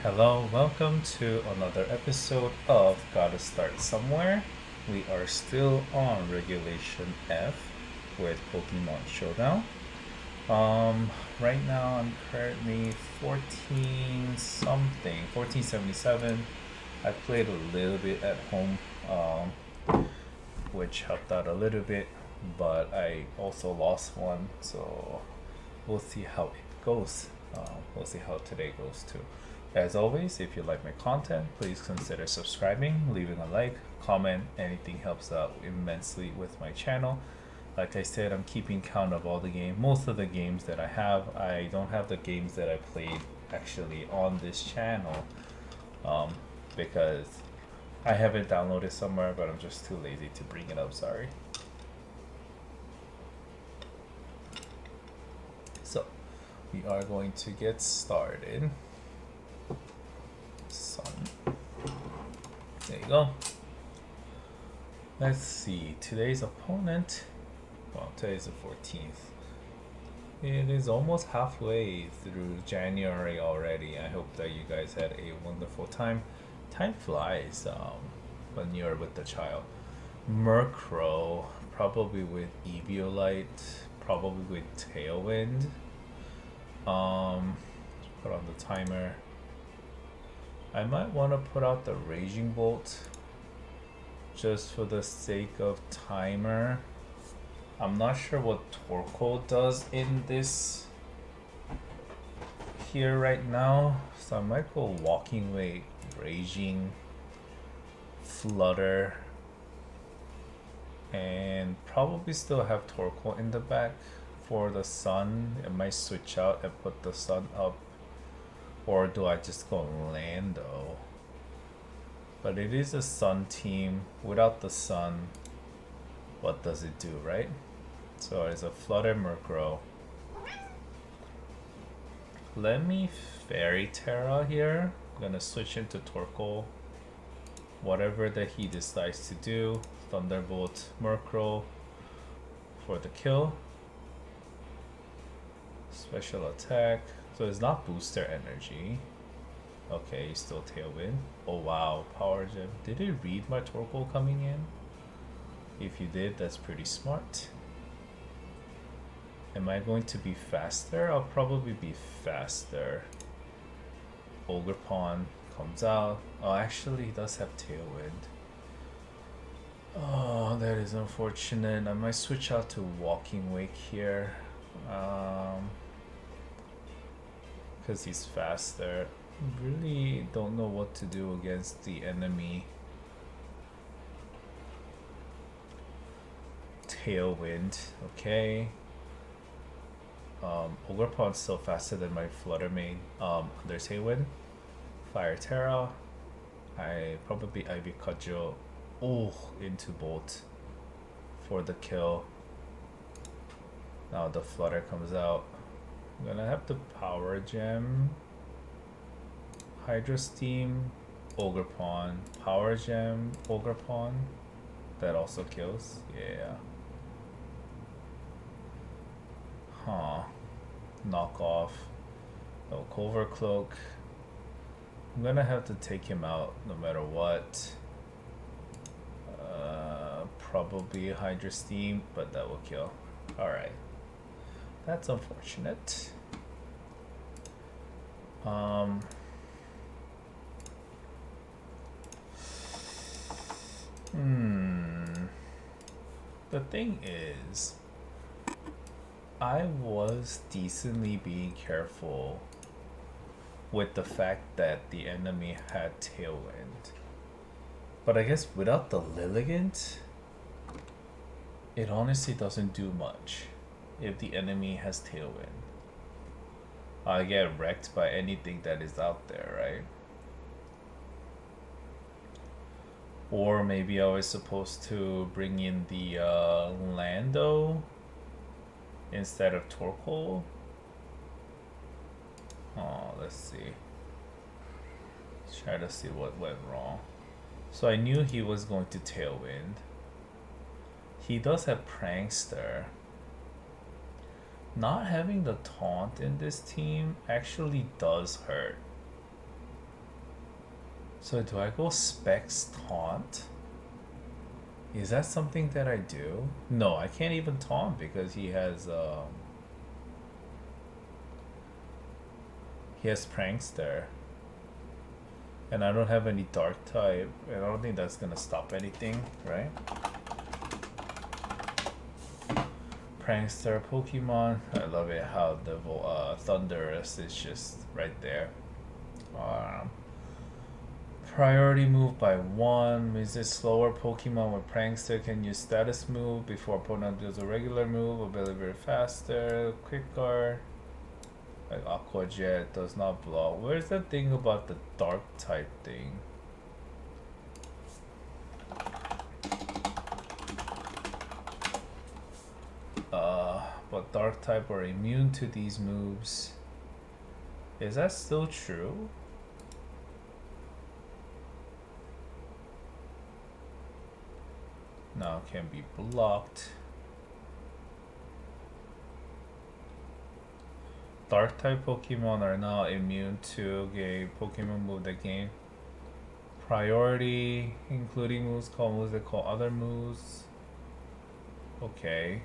Hello, welcome to another episode of Gotta Start Somewhere. We are still on Regulation F with Pokemon Showdown. Right now I'm currently 14 something, 1477. I played a little bit at home, which helped out a little bit, but I also lost one, so we'll see how it goes. We'll see how today goes too. As always, if you like my content, please consider subscribing, leaving a like, comment. Anything helps out immensely with my channel. Like I said, I'm keeping count of all the games, most of the games that I have. I don't have the games that I played actually on this channel um, because I have it downloaded somewhere, but I'm just too lazy to bring it up. Sorry. So, we are going to get started. Sun. There you go. Let's see. Today's opponent. Well, today's the 14th. It is almost halfway through January already. I hope that you guys had a wonderful time. Time flies when you're with the child. Murkrow, probably with Eviolite, probably with Tailwind. Put on the timer. I might want to put out the Raging Bolt just for the sake of timer. I'm not sure what Torkoal does in this here right now, so I might go Walking Way, Raging, Flutter, and probably still have Torkoal in the back for the Sun. I might switch out and put the Sun up. Or do I just go Lando? But it is a Sun team. Without the Sun, what does it do, right? So it's a Flutter Murkrow. Let me Fairy Terra here. I'm gonna switch into Torkoal. Whatever that he decides to do. Thunderbolt Murkrow for the kill. Special attack. So it's not booster energy. Okay, still Tailwind. Oh wow, Power Gem. Did it read my Torkoal coming in? If you did, that's pretty smart. Am I going to be faster? I'll probably be faster. Ogerpon comes out. Oh, actually, he does have Tailwind. Oh, that is unfortunate. I might switch out to Walking Wake here. Because he's faster. Really don't know what to do against the enemy. Tailwind, okay. Ogerpon's still faster than my Flutter main. There's Tailwind. Fire Terra. I probably Ivy Cudgel. Oh, into Bolt for the kill. Now the Flutter comes out. I'm gonna have to Power Gem, Hydro Steam, Ogerpon, Power Gem, Ogerpon. That also kills. Yeah. Huh. Knock off. No Cover Cloak. I'm gonna have to take him out no matter what. Probably Hydro Steam, but that will kill. Alright. That's unfortunate. The thing is, I was decently being careful with the fact that the enemy had Tailwind. But I guess without the Lilligant, it honestly doesn't do much. If the enemy has Tailwind, I get wrecked by anything that is out there, right? Or maybe I was supposed to bring in the Lando instead of Torkoal. Oh, let's see. Let's try to see what went wrong. So I knew he was going to Tailwind. He does have Prankster. Not having the taunt in this team actually does hurt. So do I go Specs Taunt? Is that something that I do? No, I can't even taunt because he has Prankster. And I don't have any dark type, and I don't think that's gonna stop anything, right? Prankster Pokemon. I love it how the Thunderous is just right there. Priority move by 1 means this slower Pokemon with Prankster can use status move before opponent does a regular move. Ability very faster. Quick guard. Like Aqua Jet does not block. Where's the thing about the dark type thing? But dark type are immune to these moves. Is that still true? No, can be blocked. Dark type Pokemon are now immune to a Pokemon move that gain priority, including moves that call other moves. Okay.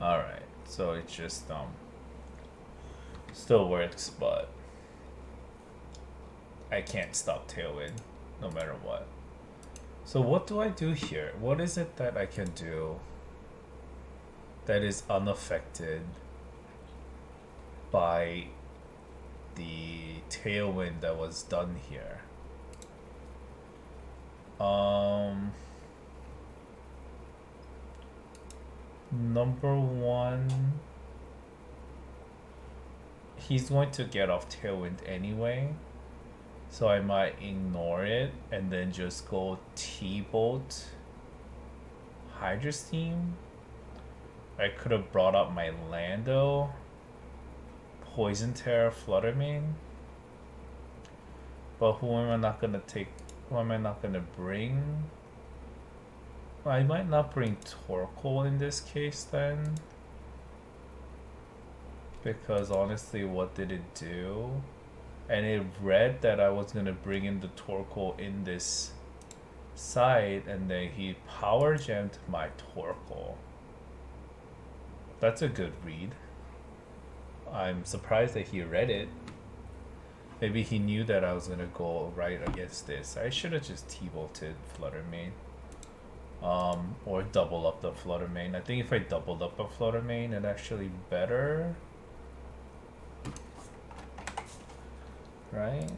Alright, so it just still works, but I can't stop Tailwind no matter what. So what do I do here? What is it that I can do that is unaffected by the Tailwind that was done here? Number one, he's going to get off Tailwind anyway, so I might ignore it and then just go T-Bolt Hydro Steam. I could have brought up my Lando, Poison Terror, Flutter Mane, but who am I not gonna take? Who am I not gonna bring? I might not bring Torkoal in this case then, because honestly, what did it do? And it read that I was gonna bring in the Torkoal in this side, and then he power jammed my Torkoal. That's a good read. I'm surprised that he read it. Maybe he knew that I was gonna go right against this. I should have just T-Bolted Flutter Mane. Or double up the Flutter Mane. I think if I doubled up a Flutter Mane, it's actually better. Right?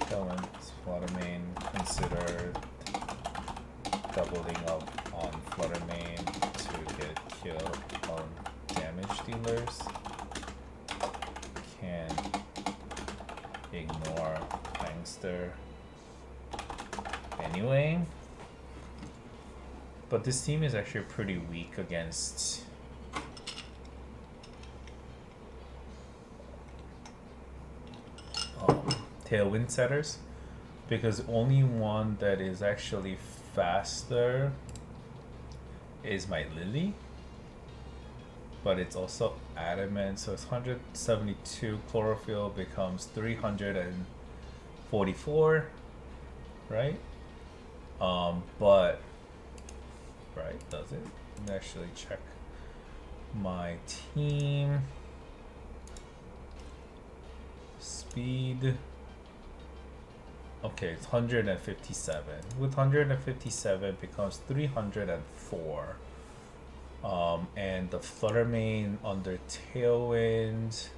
Talent's Flutter Mane considered doubling up on Flutter Mane to get kill on damage dealers. Can ignore Prankster anyway. But this team is actually pretty weak against Tailwind setters, because only one that is actually faster is my Lily, but it's also adamant, so it's 172 chlorophyll becomes 344, right? But right, does it? Let me actually check my team speed. Okay, it's 157. With 157 becomes 304. And the Flutter Mane under Tailwind,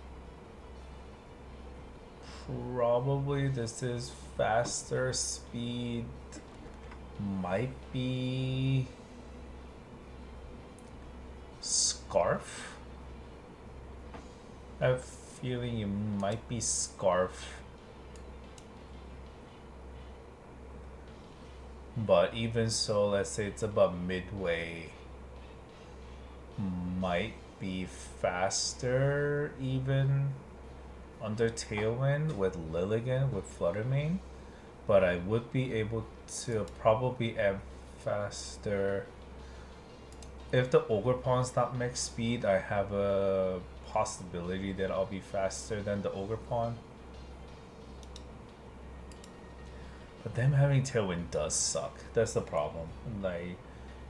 probably this is faster. Speed might be Scarf. I have a feeling it might be Scarf. But even so, let's say it's about midway, might be faster even under Tailwind with Lilligant with Flutter Mane, but I would be able to probably add faster if the Ogre Pawn's not max speed, I have a possibility that I'll be faster than the Ogre Pawn. But them having Tailwind does suck. That's the problem. Like,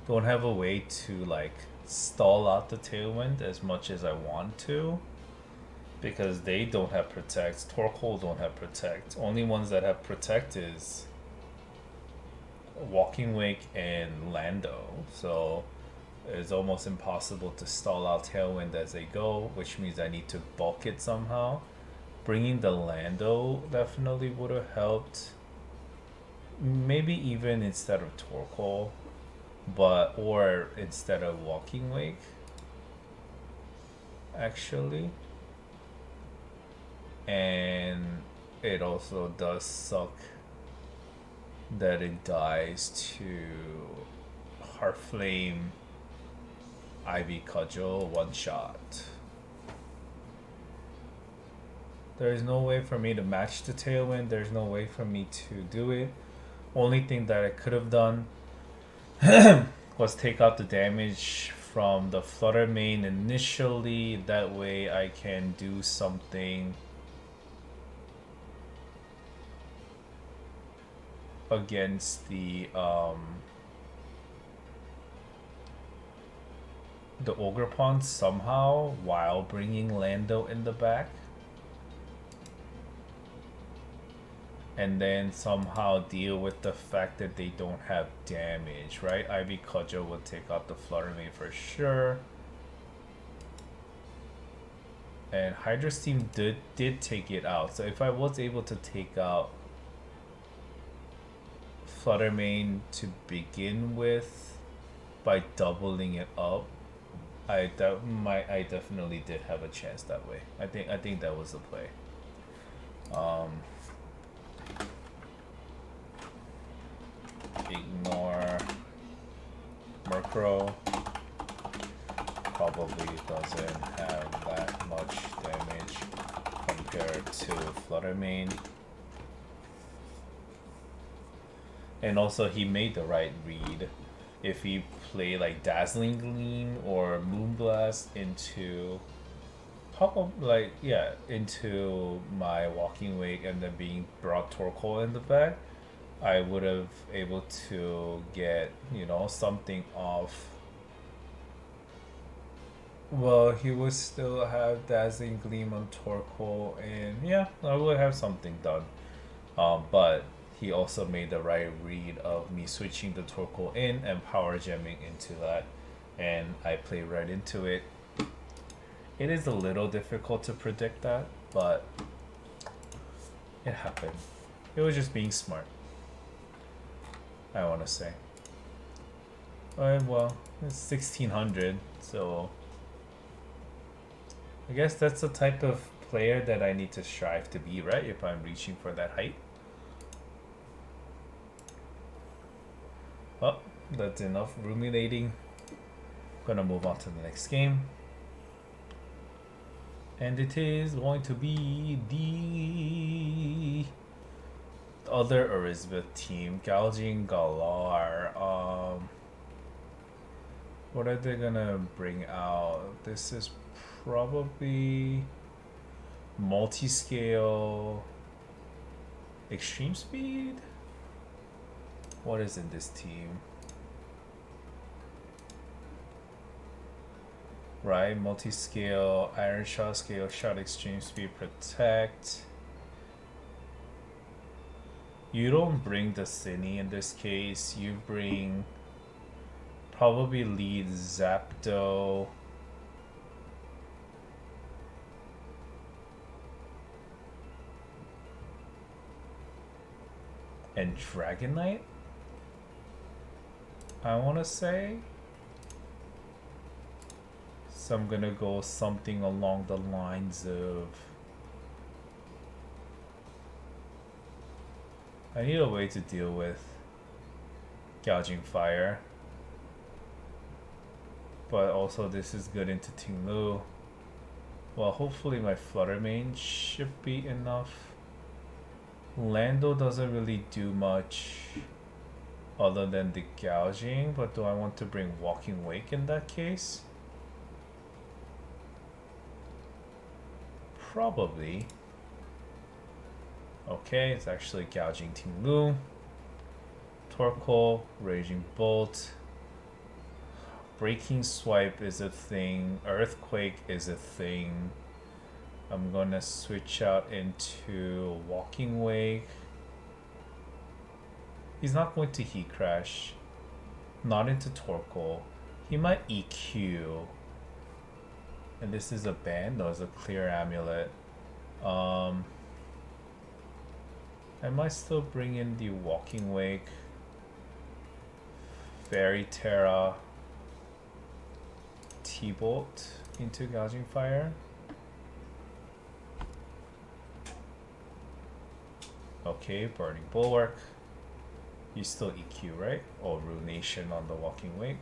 don't have a way to like stall out the Tailwind as much as I want to. Because they don't have Protect. Torkoal don't have Protect. Only ones that have Protect is Walking Wake and Lando. So it's almost impossible to stall out Tailwind as they go, which means I need to bulk it somehow. Bringing the Lando definitely would have helped. Maybe even instead of Torkoal, or instead of Walking Wake. Actually. And it also does suck that it dies to Heartflame Ivy Cudgel one shot. There's no way for me to match the Tailwind. There's no way for me to do it. Only thing that I could have done was take out the damage from the Flutter Mane initially. That way I can do something against the Ogre Pawn somehow while bringing Lando in the back. And then somehow deal with the fact that they don't have damage, right? Ivy Cudgel will take out the Flutter Mane for sure. And Hydra Steam did take it out. So if I was able to take out Flutter Mane to begin with by doubling it up, I definitely did have a chance that way. I think that was the play. Ignore Murkrow. Probably doesn't have that much damage compared to Flutter Mane. And also he made the right read. If he played like Dazzling Gleam or Moonblast into into my Walking Wake and then being brought Torkoal in the back, I would have able to get, something off. Well, he would still have Dazzling Gleam on Torkoal, and yeah, I would have something done. But he also made the right read of me switching the Torkoal in and power gemming into that, and I played right into it. It is a little difficult to predict that, but it happened. It was just being smart, I want to say. Alright, well, it's 1600, so I guess that's the type of player that I need to strive to be, right? If I'm reaching for that height. Well, that's enough ruminating. Gonna move on to the next game. And it is going to be the other Elizabeth team, Gouging Galar. What are they gonna bring out? This is probably multi-scale extreme speed. What is in this team? Right, multi-scale, Iron Shot, Scale Shot, Extreme Speed, Protect. You don't bring the Cine in this case. You bring probably lead Zapdo. And Dragonite, I want to say. So I'm gonna go something along the lines of, I need a way to deal with Gouging Fire, but also this is good into Tinglu. Well, hopefully my Flutter Mane should be enough. Lando doesn't really do much other than the gouging, but do I want to bring Walking Wake in that case? Probably. Okay, it's actually gouging Tinglu. Torkoal, Raging Bolt. Breaking Swipe is a thing. Earthquake is a thing. I'm gonna switch out into Walking Wake. He's not going to Heat Crash. Not into Torkoal. He might EQ. And this is a band? No, it's a clear amulet. I might still bring in the Walking Wake. Fairy Terra. T-Bolt into Gouging Fire. Okay, Burning Bulwark. You still EQ, right? Oh, Ruination on the Walking Wake.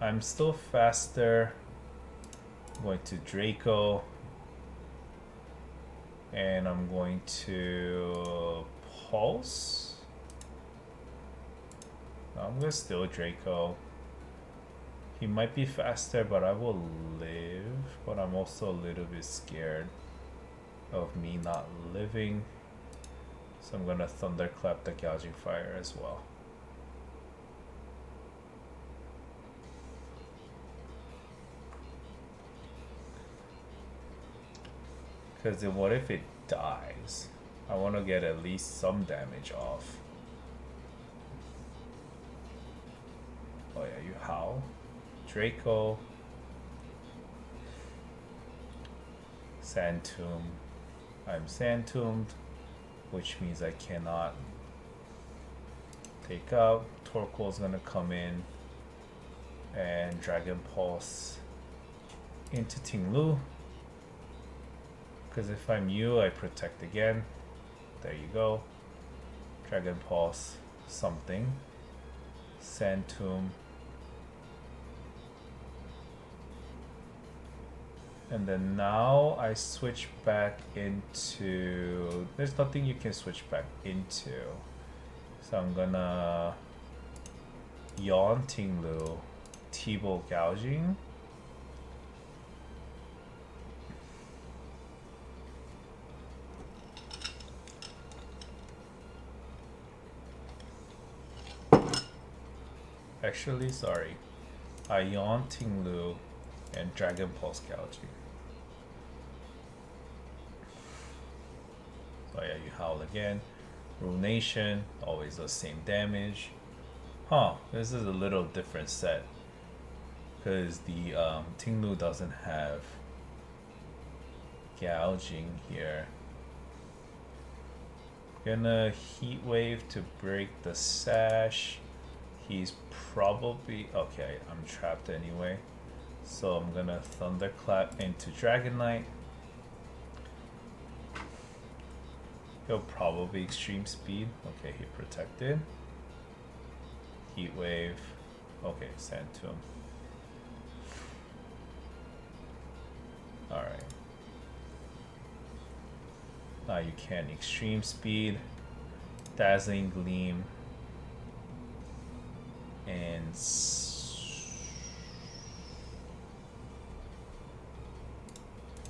I'm still faster. I'm going to Draco. And I'm going to Pulse. I'm gonna steal Draco. He might be faster, but I will live. But I'm also a little bit scared of me not living. So I'm gonna Thunderclap the Gouging Fire as well. Because then what if it dies? I want to get at least some damage off. Oh yeah, you howl. Draco. Sand Tomb. I'm Sand Tombed, which means I cannot take out. Torkoal's gonna come in and Dragon Pulse into Tinglu. Because if I'm you, I protect again. There you go. Dragon Pulse something. Sand Tomb. And then now I switch back into... There's nothing you can switch back into. So I'm gonna... Yawn Tinglu. T-Bolt Gouging. Actually, sorry. I Yawn Tinglu and Dragon Pulse Gouging. So yeah, you howl again. Ruination, always the same damage. Huh, this is a little different set. Because the Tinglu doesn't have gouging here. Gonna Heat Wave to break the sash. He's probably... Okay, I'm trapped anyway. So I'm gonna Thunderclap into Dragon Knight. He'll probably Extreme Speed. Okay, he protected. Heat Wave. Okay, Sand Tomb. Alright. Now you can Extreme Speed. Dazzling Gleam. And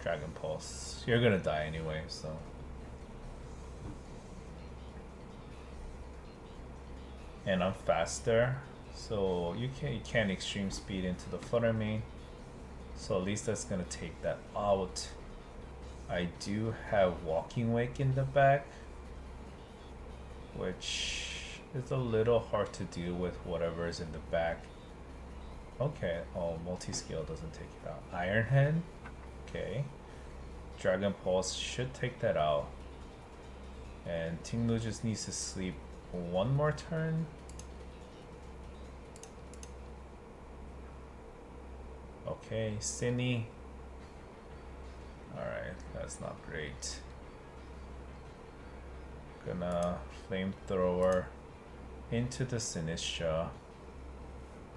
Dragon Pulse. You're gonna die anyway, so. And I'm faster, so you can't Extreme Speed into the Flutter Mane. So at least that's gonna take that out. I do have Walking Wake in the back, which is a little hard to deal with whatever is in the back. Okay, oh, multi-scale doesn't take it out. Iron Head, okay. Dragon Pulse should take that out. And Tinglu just needs to sleep one more turn. Okay, Cindy. Alright, that's not great. Gonna Flamethrower into the Sinistra.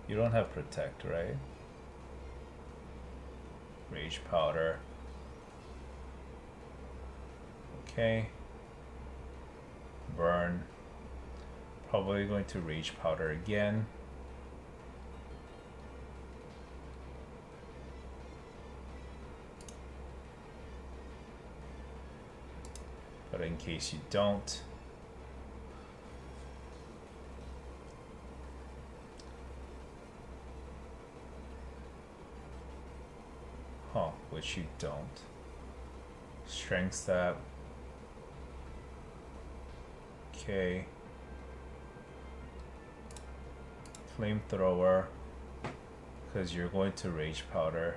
You don't have Protect, right? Rage Powder. Okay. Burn. Probably going to Rage Powder again. But in case you don't, which you don't. Strength Stab. Okay. Flamethrower, because you're going to Rage Powder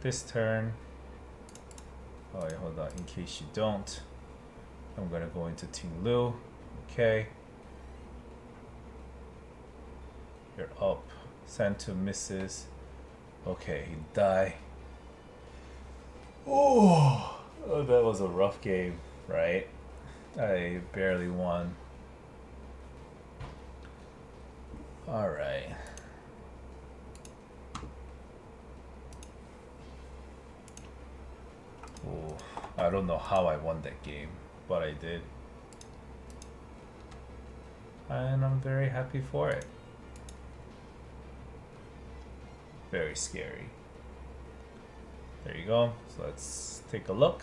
this turn. Oh wait, hold on, in case you don't, I'm gonna go into Ting Lu. Okay. You're up. Santo misses. Okay, he die. Oh, that was a rough game, right? I barely won. Alright. Oh, I don't know how I won that game, but I did. And I'm very happy for it. Very scary. There you go. So let's take a look.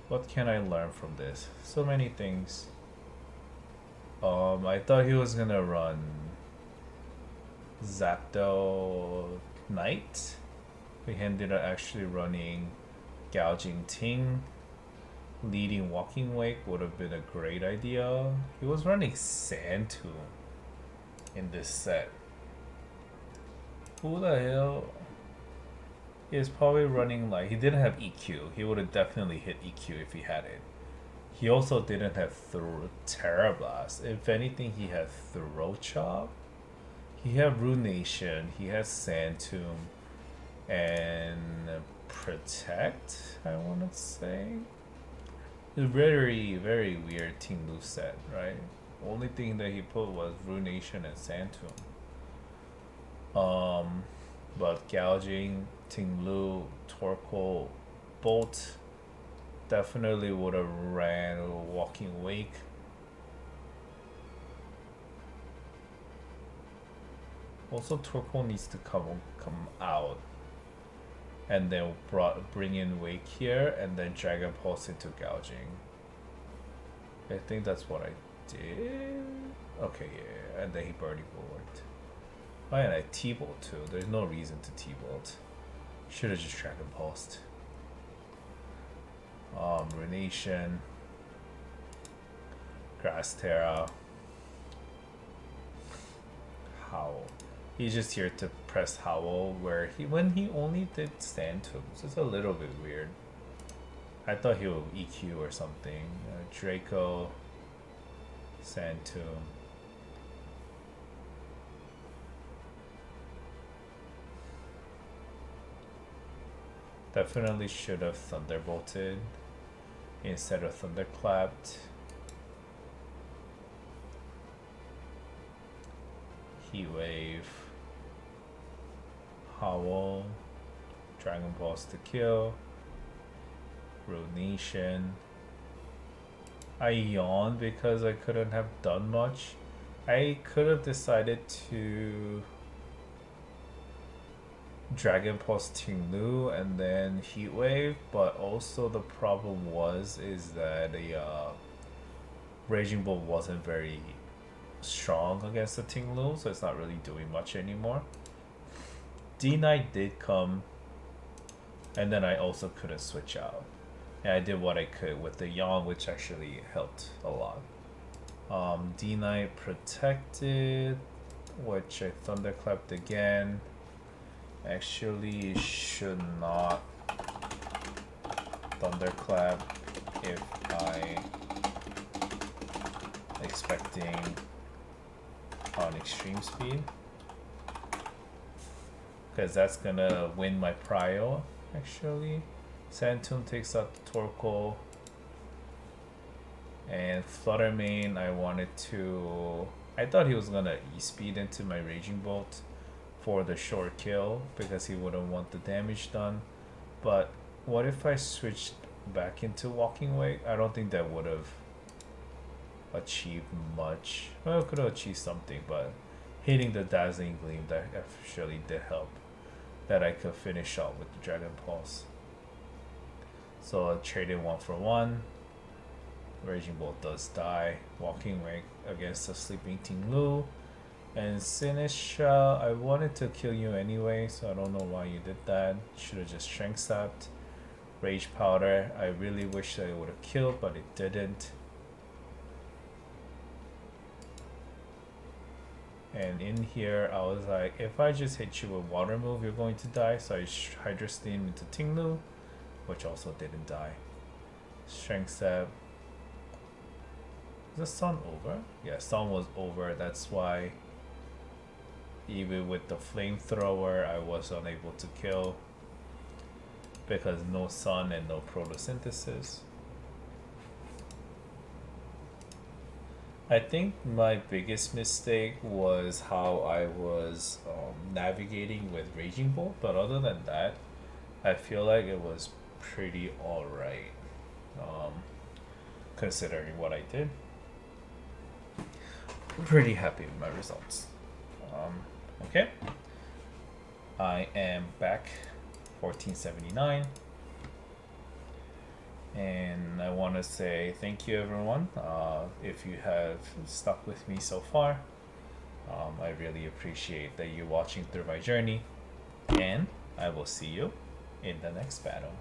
What can I learn from this? So many things. I thought he was gonna run Zapdo Knight. He ended up actually running Gouging Ting. Leading Walking Wake would have been a great idea. He was running Sand Tomb in this set. Who the hell? He was probably running like, he didn't have EQ. He would have definitely hit EQ if he had it. He also didn't have Terra Blast. If anything, he had Throw Chop. He had Ruination. He had Sand Tomb. And Protect, I want to say. It's very, very weird Ting Lu set, right? Only thing that he put was Ruination and Sand Tomb. But Gouging, Ting Lu, Torkoal, Bolt definitely would have ran Walking Wake. Also, Torkoal needs to come out, and then bring in Wake here, and then Dragon Pulse into Gouging. I think that's what I did. Okay, yeah, and then he Birdie Bulwarked. Oh, and I T-Bolt too. There's no reason to T-Bolt. Should have just Dragon Pulsed. Ruination. Grass Terra. Howl. He's just here to press Howl when he only did Sand Tombs. It's a little bit weird. I thought he would EQ or something. Draco. Sand Tomb. Definitely should have Thunderbolted instead of Thunderclapped. Heat Wave. Howl. Dragon Balls to kill. Ruination. I yawned because I couldn't have done much. I could have decided to Dragon Pulse Ting Lu and then Heat Wave, but also the problem is that the Raging Bull wasn't very strong against the Ting Lu, so it's not really doing much anymore. D-Knight did come, and then I also couldn't switch out. And I did what I could with the yawn, which actually helped a lot. D-Knight protected, which I Thunderclapped again. Actually should not Thunderclap if I expecting on extreme speed, because that's gonna win my prio. Actually, Sand Tomb takes out the Torkoal, and Fluttermane I thought he was gonna E-speed into my Raging Bolt for the short kill because he wouldn't want the damage done. But what if I switched back into Walking Wake? I don't think that would have achieve much. Well, could have achieved something, but hitting the dazzling gleam that actually did help. That I could finish out with the Dragon Pulse. So I traded 1 for 1. Raging Bolt does die. Walking Rank against the Sleeping Ting Lu. And Sinisha, I wanted to kill you anyway, so I don't know why you did that. Should have just Strength Sapped. Rage Powder, I really wish that it would have killed, but it didn't. And in here, I was like, if I just hit you with Water Move, you're going to die. So I Hydro Steam into Tinglu, which also didn't die. Strength Sap. Is the sun over? Yeah, sun was over. That's why even with the flamethrower, I was unable to kill. Because no sun and no photosynthesis. I think my biggest mistake was how I was navigating with Raging Bolt, but other than that, I feel like it was pretty alright, considering what I did. I'm pretty happy with my results. Okay, I am back 1479. And I want to say thank you everyone if you have stuck with me so far. I really appreciate that you're watching through my journey, and I will see you in the next battle.